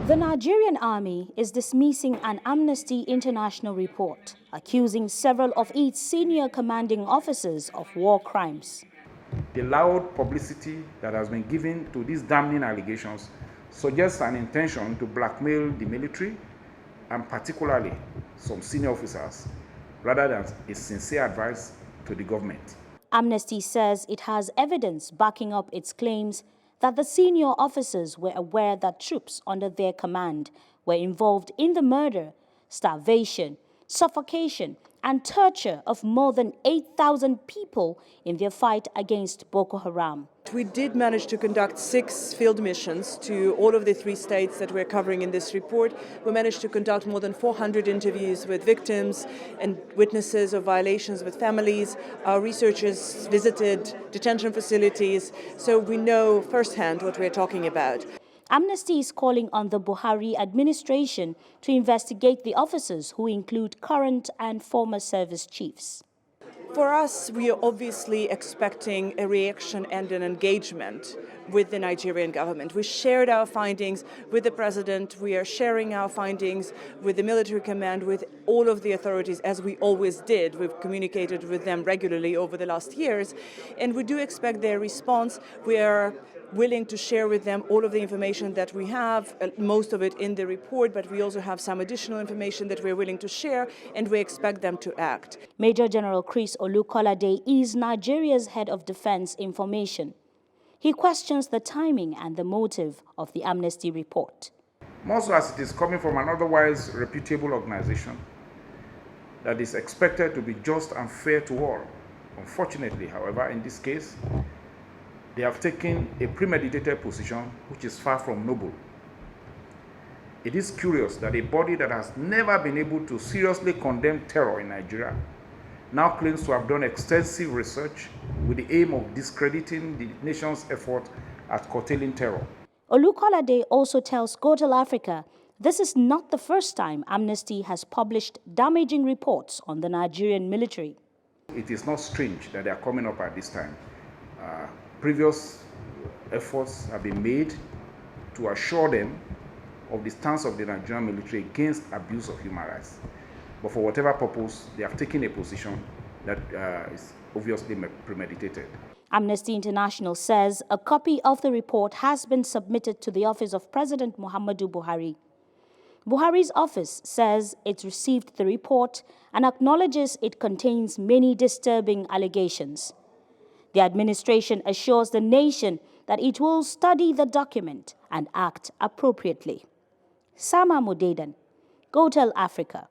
The Nigerian Army is dismissing an Amnesty International report accusing several of its senior commanding officers of war crimes. The loud publicity that has been given to these damning allegations suggests an intention to blackmail the military and particularly some senior officers, rather than a sincere advice to the government. Amnesty says it has evidence backing up its claims that the senior officers were aware that troops under their command were involved in the murder, starvation, suffocation, and torture of more than 8,000 people in their fight against Boko Haram. We did manage to conduct 6 field missions to all of the 3 states that we're covering in this report. We managed to conduct more than 400 interviews with victims and witnesses of violations with families. Our researchers visited detention facilities, so we know firsthand what we're talking about. Amnesty is calling on the Buhari administration to investigate the officers, who include current and former service chiefs. For us, we are obviously expecting a reaction and an engagement with the Nigerian government. We shared our findings with the president. We are sharing our findings with the military command, with all of the authorities, as we always did. We've communicated with them regularly over the last years, and we do expect their response. We are willing to share with them all of the information that we have, most of it in the report, but we also have some additional information that we're willing to share, and we expect them to act. Major General Chris Olukolade is Nigeria's head of defense information. He questions the timing and the motive of the Amnesty report. More so as it is coming from an otherwise reputable organization that is expected to be just and fair to all. Unfortunately, however, in this case, they have taken a premeditated position which is far from noble. It is curious that a body that has never been able to seriously condemn terror in Nigeria now claims to have done extensive research with the aim of discrediting the nation's effort at curtailing terror. Olukolade also tells Gotel Africa this is not the first time Amnesty has published damaging reports on the Nigerian military. It is not strange that they are coming up at this time. Previous efforts have been made to assure them of the stance of the Nigerian military against abuse of human rights. But for whatever purpose, they have taken a position that is obviously premeditated. Amnesty International says a copy of the report has been submitted to the office of President Muhammadu Buhari. Buhari's office says it received the report and acknowledges it contains many disturbing allegations. The administration assures the nation that it will study the document and act appropriately. Sama Mudedan, Gotel Africa.